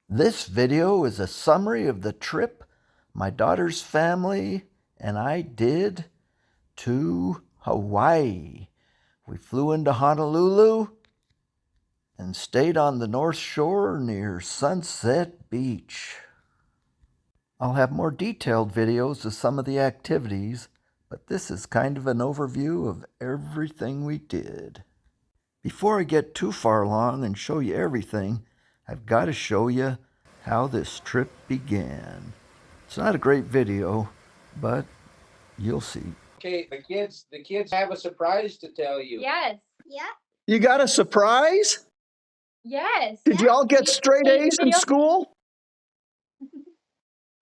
This video is a summary of the trip my daughter's family and I did to Hawaii. We flew into Honolulu and stayed on the North Shore near Sunset Beach. I'll have more detailed videos of some of the activities, but this is kind of an overview of everything we did. Before I get too far along and show you everything, I've got to show you how this trip began. It's not a great video, but you'll see. Okay, the kids have a surprise to tell you. Yes. Yeah. You got a surprise? Yes. Did you all get straight Take the A's in video. school?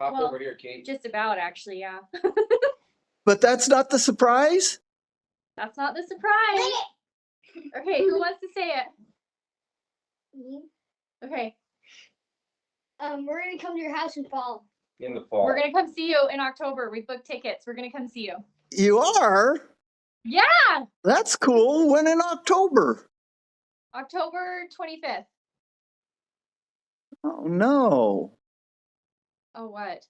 Hop Well, over here, Kate. Just about, actually, yeah. But that's not the surprise? That's not the surprise. Okay, who wants to say it? Me. Okay, We're gonna come to your house in fall. In the fall. we're gonna come see you in October. We booked tickets. We're gonna come see you. You are? Yeah, That's cool. When in October? October 25th. Oh, no. Oh, what?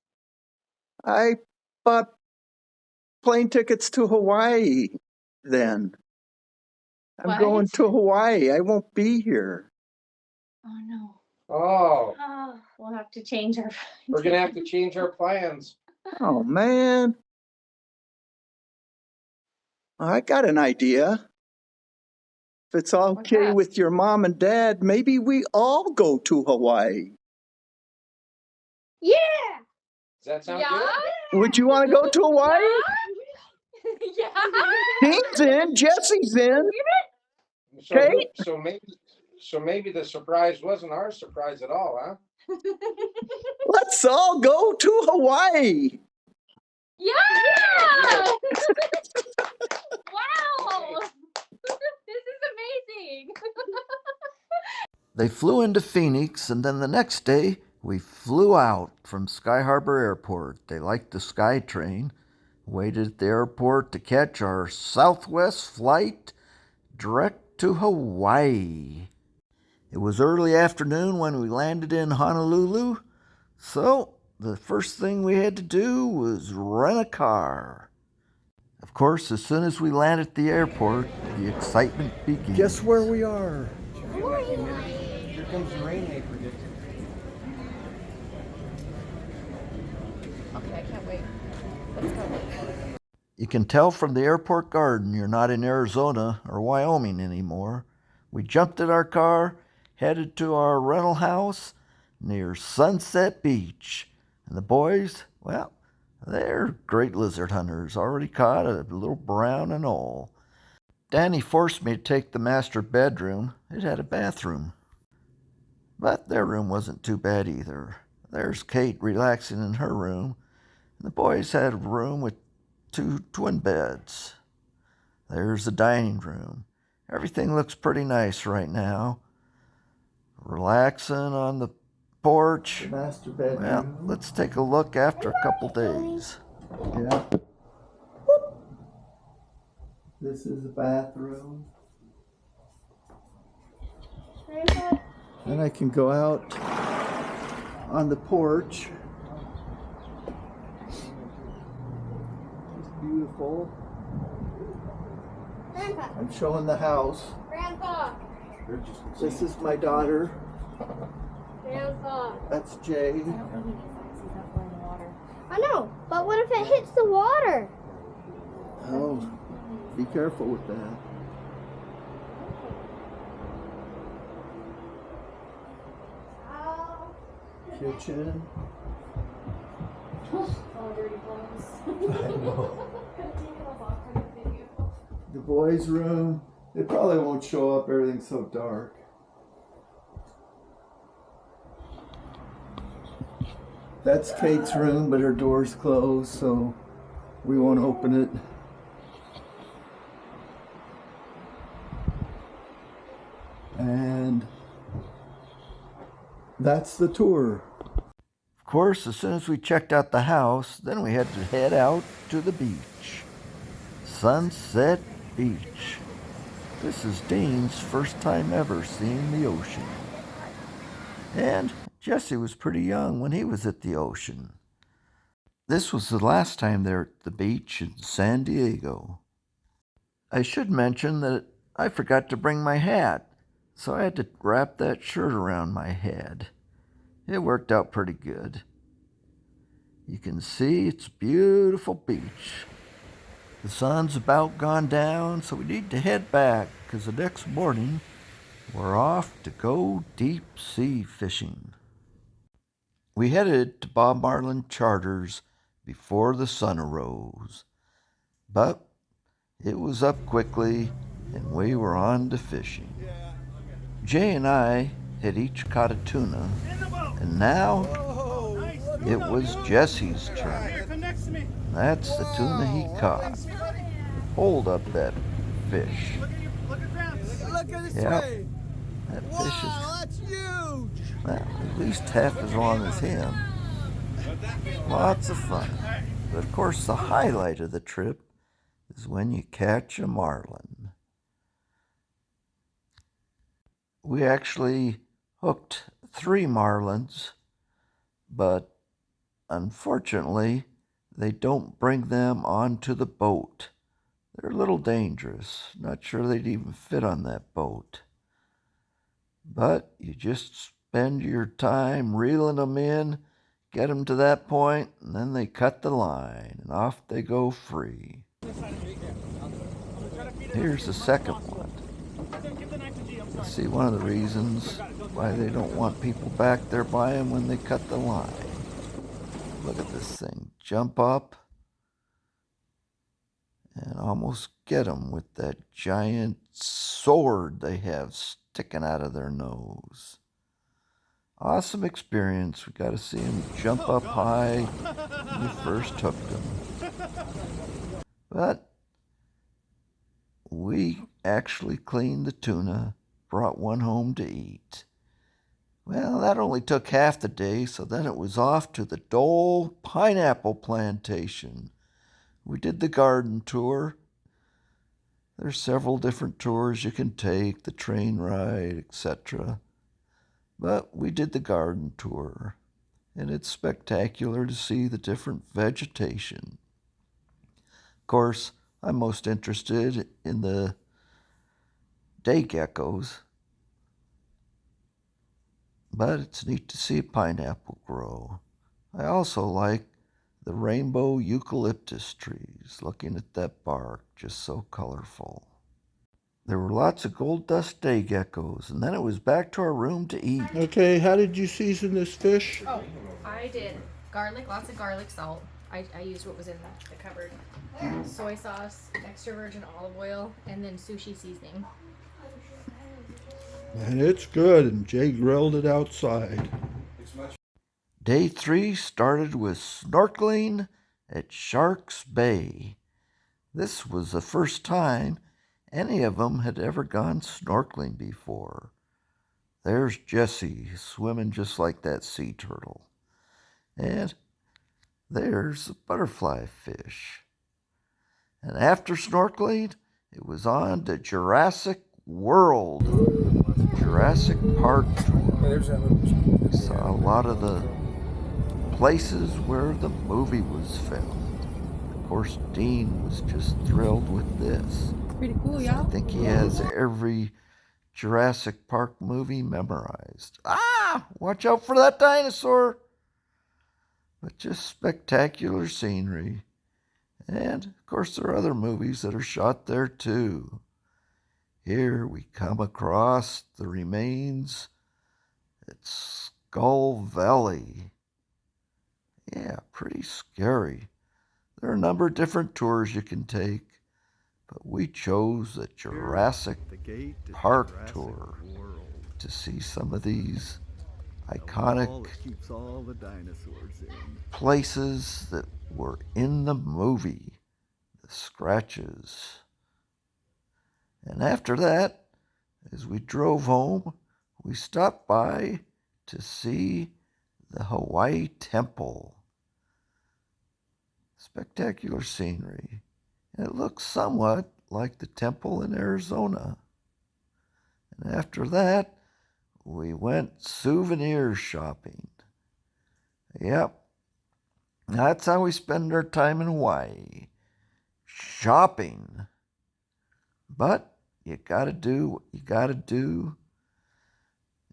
I bought plane tickets to Hawaii then. I'm going What? to Hawaii. I won't be here. Oh, no. Oh, Oh, we'll have to change our. we're gonna have to change our plans. Oh, man. I got an idea. If it's What's okay that? with your mom and dad, maybe we all go to Hawaii. Yeah. Does that sound Yeah. good? Would you want to go to Hawaii? Yeah. Dean's in, Jesse's in. Kate? So maybe the surprise wasn't our surprise at all, huh? Let's all go to Hawaii. Yeah! Wow! This is amazing! They flew into Phoenix, and then the next day we flew out from Sky Harbor Airport. They liked the SkyTrain. Waited at the airport to catch our Southwest flight direct to Hawaii. It was early afternoon when we landed in Honolulu, so the first thing we had to do was rent a car. Of course, as soon as we landed at the airport, the excitement began. Guess where we are? Here comes the rain they predicted. Okay, I can't wait. Let's go. You can tell from the airport garden you're not in Arizona or Wyoming anymore. We jumped in our car, headed to our rental house near Sunset Beach. And the boys, well, they're great lizard hunters, already caught a little brown and all. Danny forced me to take the master bedroom. It had a bathroom. But their room wasn't too bad either. There's Kate relaxing in her room. And the boys had a room with 2 twin beds. There's the dining room. Everything looks pretty nice right now. Relaxing on the porch. The master bedroom. Well, let's take a look after a couple days. Yeah. This is the bathroom. Then I can go out on the porch. It's beautiful. Grandpa. I'm showing the house. Grandpa. This is my daughter. Grandpa. That's Jay. I know, but what if it hits the water? Oh, be careful with that. Oh. Kitchen. Oh, dirty clothes. I know. The boys' room. They probably won't show up. Everything's so dark. That's Kate's room, but her door's closed, so we won't open it. And that's the tour. Of course, as soon as we checked out the house, then we had to head out to the beach. Sunset Beach. This is Dean's first time ever seeing the ocean. And Jesse was pretty young when he was at the ocean. This was the last time they were at the beach in San Diego. I should mention that I forgot to bring my hat, so I had to wrap that shirt around my head. It worked out pretty good. You can see it's a beautiful beach. The sun's about gone down, so we need to head back because the next morning we're off to go deep sea fishing. We headed to Bob Marlin Charters before the sun arose, but it was up quickly and we were on to fishing. Jay and I had each caught a tuna, and now it was Jesse's turn. That's the tuna he caught. Hold up that fish. Look at this Yep. way. That fish is, That's huge. well, at least half as long as him. Lots of fun. But of course, the highlight of the trip is when you catch a marlin. We actually hooked 3 marlins, but unfortunately, they don't bring them onto the boat. They're a little dangerous. Not sure they'd even fit on that boat. But you just spend your time reeling them in, get them to that point, and then they cut the line, and off they go free. Here's the second one. You see, one of the reasons why they don't want people back there by them when they cut the line. Look at this thing. Jump up and almost get them with that giant sword they have sticking out of their nose. Awesome experience. We got to see them jump up high when we first hooked them. But we actually cleaned the tuna, brought one home to eat. Well, that only took half the day, so then it was off to the Dole Pineapple Plantation. We did the garden tour. There's several different tours you can take, the train ride, etc. But we did the garden tour, and it's spectacular to see the different vegetation. Of course, I'm most interested in the day geckos, but it's neat to see a pineapple grow. I also like the rainbow eucalyptus trees, looking at that bark, just so colorful. There were lots of gold dust day geckos, and then it was back to our room to eat. Okay, how did you season this fish? Oh, I did garlic, lots of garlic salt. I used what was in the cupboard. Soy sauce, extra virgin olive oil, and then sushi seasoning. And it's good, and Jay grilled it outside. Day 3 started with snorkeling at Sharks Bay. This was the first time any of them had ever gone snorkeling before. There's Jesse swimming just like that sea turtle. And there's the butterfly fish. And after snorkeling, it was on to Jurassic World, Jurassic Park tour. We saw a lot of the places where the movie was filmed. Of course, Dean was just thrilled with this. Pretty cool, I y'all. think he has every Jurassic Park movie memorized. Ah, watch out for that dinosaur. But just spectacular scenery. And, of course, there are other movies that are shot there, too. Here we come across the remains at Skull Valley. Yeah, pretty scary. There are a number of different tours you can take, but we chose the Jurassic Park tour to see some of these iconic Keeps all the dinosaurs in. places that were in the movie, the scratches. And after that, as we drove home, we stopped by to see the Hawaii Temple. Spectacular scenery. And it looks somewhat like the temple in Arizona. And after that, we went souvenir shopping. Yep, that's how we spend our time in Hawaii. Shopping. But you gotta do what you gotta do.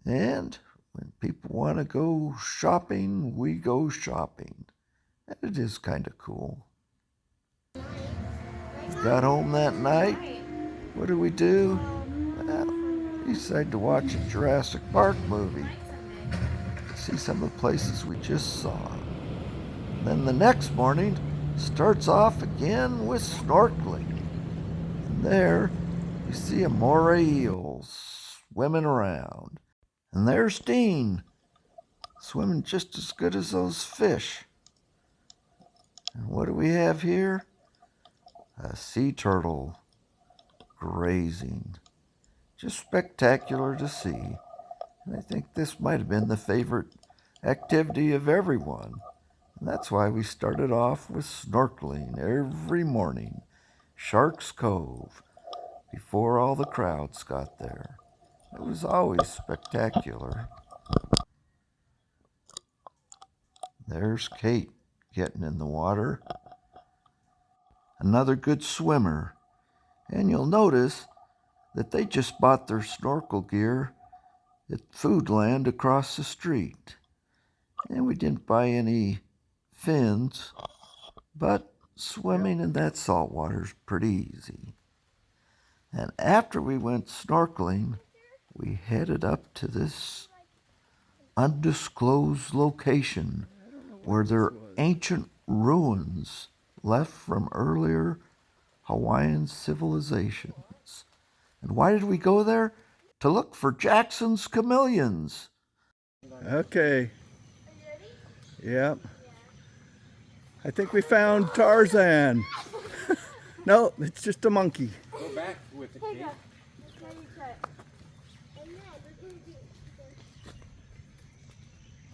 And when people want to go shopping, we go shopping. And it is kind of cool. Got home that night. What did we do? Well, we decided to watch a Jurassic Park movie. See some of the places we just saw. And then the next morning starts off again with snorkeling. And there you see a moray eel swimming around. And there's Dean, swimming just as good as those fish. And what do we have here? A sea turtle grazing. Just spectacular to see. And I think this might have been the favorite activity of everyone. And that's why we started off with snorkeling every morning, Sharks Cove, before all the crowds got there. It was always spectacular. There's Kate getting in the water. Another good swimmer. And you'll notice that they just bought their snorkel gear at Foodland across the street. And we didn't buy any fins, but swimming in that salt water is pretty easy. And after we went snorkeling, we headed up to this undisclosed location where there are ancient ruins left from earlier Hawaiian civilizations. And why did we go there? To look for Jackson's chameleons. Okay. Yep. I think we found Tarzan. No, it's just a monkey. Go back with the key.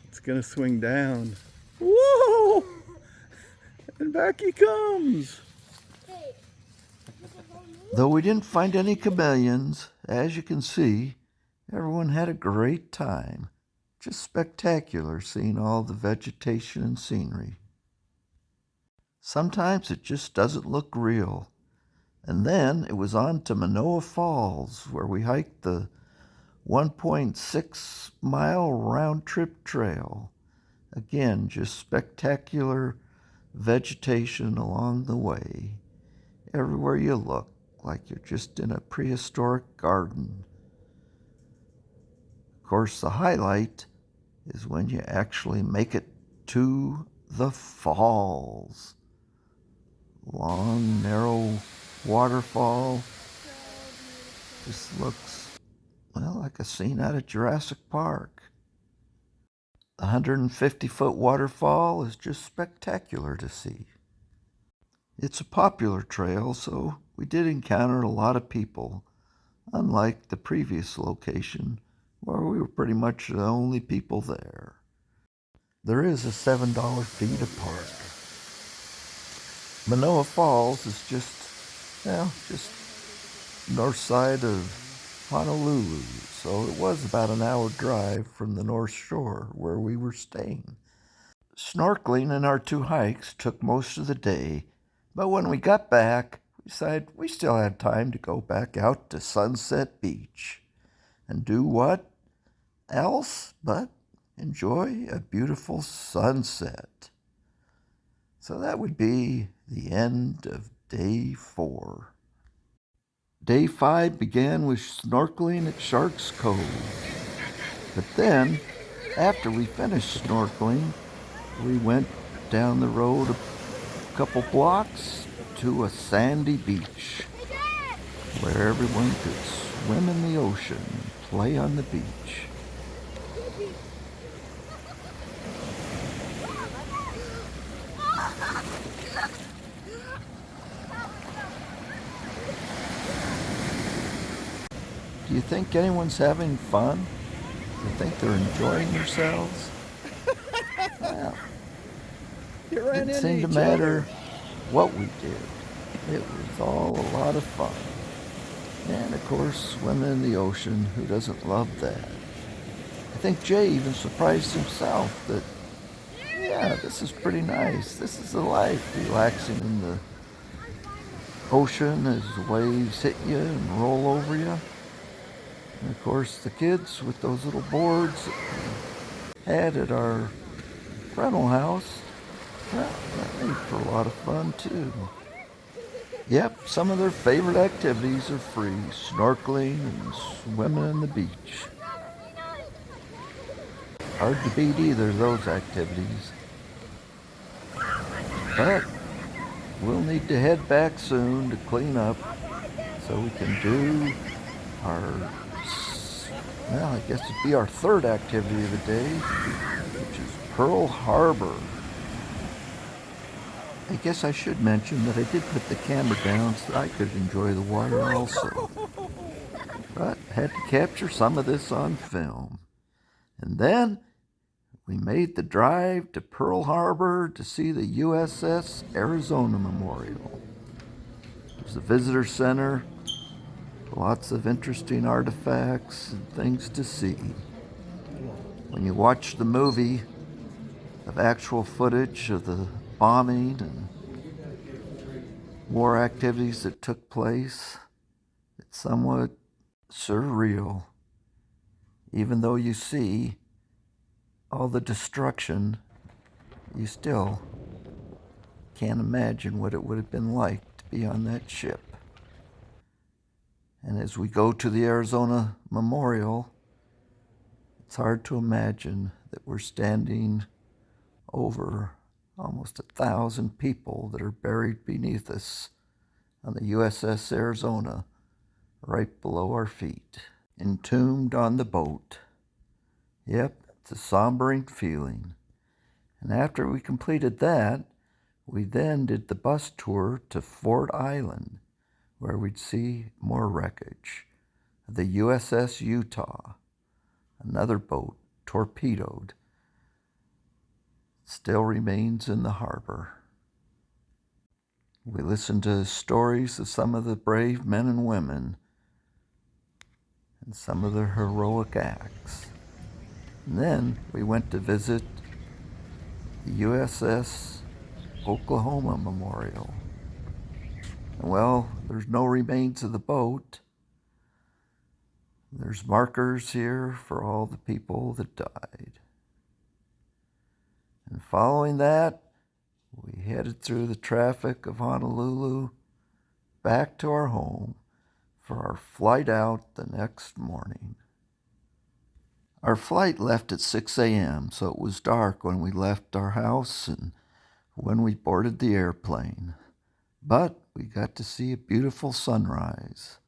It's gonna swing down. Whoa! And back he comes. Though we didn't find any chameleons, as you can see, everyone had a great time. Just spectacular seeing all the vegetation and scenery. Sometimes it just doesn't look real. And then it was on to Manoa Falls, where we hiked the 1.6 mile round trip trail. Again, just spectacular vegetation along the way. Everywhere you look, like you're just in a prehistoric garden. Of course, the highlight is when you actually make it to the falls. Long, narrow waterfall. Just looks, well, like a scene out of Jurassic Park. The 150-foot waterfall is just spectacular to see. It's a popular trail, so we did encounter a lot of people, unlike the previous location, where we were pretty much the only people there. There is a $7 fee to park. Manoa Falls is just north side of Honolulu, so it was about an hour drive from the North Shore where we were staying. Snorkeling in our 2 hikes took most of the day, but when we got back, we decided we still had time to go back out to Sunset Beach and do what else but enjoy a beautiful sunset. So that would be the end of day 4. Day 5 began with snorkeling at Sharks Cove. But then, after we finished snorkeling, we went down the road a couple blocks to a sandy beach where everyone could swim in the ocean and play on the beach. Do you think anyone's having fun? Do you think they're enjoying themselves? Well, it didn't seem to matter what we did. It was all a lot of fun. And of course, swimming in the ocean, who doesn't love that? I think Jay even surprised himself that, yeah, this is pretty nice. This is the life, relaxing in the ocean as the waves hit you and roll over you. And of course, the kids with those little boards that we had at our rental house, well, that made for a lot of fun too. Yep, some of their favorite activities are free, snorkeling and swimming in the beach. Hard to beat either of those activities. But we'll need to head back soon to clean up so we can do our, well, I guess it'd be our third activity of the day, which is Pearl Harbor. I guess I should mention that I did put the camera down so I could enjoy the water also. But had to capture some of this on film. And then we made the drive to Pearl Harbor to see the USS Arizona Memorial. There's a visitor center, lots of interesting artifacts and things to see. When you watch the movie of actual footage of the bombing and war activities that took place, it's somewhat surreal. Even though you see all the destruction, you still can't imagine what it would have been like to be on that ship. And as we go to the Arizona Memorial, it's hard to imagine that we're standing over almost 1,000 people that are buried beneath us on the USS Arizona, right below our feet, entombed on the boat. Yep, it's a sombering feeling. And after we completed that, we then did the bus tour to Ford Island, where we'd see more wreckage. The USS Utah, another boat torpedoed, still remains in the harbor. We listened to stories of some of the brave men and women and some of their heroic acts. And then we went to visit the USS Oklahoma Memorial. And well, there's no remains of the boat. There's markers here for all the people that died. And following that, we headed through the traffic of Honolulu back to our home for our flight out the next morning. Our flight left at 6 a.m., so it was dark when we left our house and when we boarded the airplane. But we got to see a beautiful sunrise.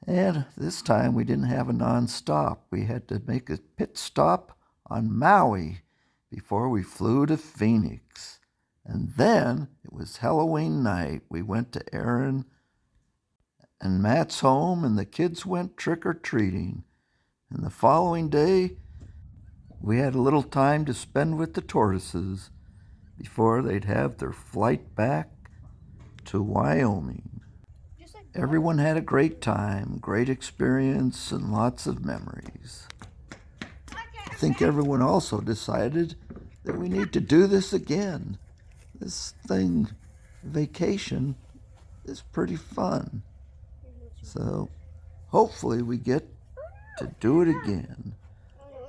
And this time we didn't have a non-stop. We had to make a pit stop on Maui before we flew to Phoenix. And then it was Halloween night. We went to Aaron and Matt's home, and the kids went trick-or-treating. And the following day, we had a little time to spend with the tortoises before they'd have their flight back to Wyoming. Everyone had a great time, great experience, and lots of memories. I think everyone also decided that we need to do this again. This thing, vacation, is pretty fun. So hopefully we get to do it again,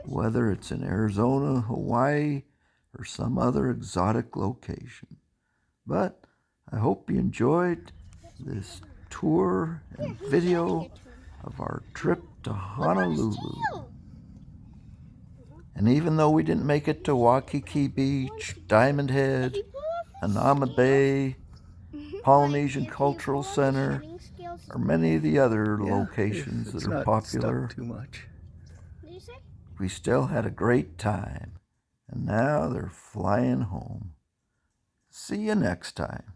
whether it's in Arizona, Hawaii, or some other exotic location. But I hope you enjoyed this tour and video of our trip to Honolulu. And even though we didn't make it to Waikiki Beach, Diamond Head, Anama Bay, Polynesian Cultural Center, or many of the other locations that are popular, Too much. we still had a great time. And now they're flying home. See you next time.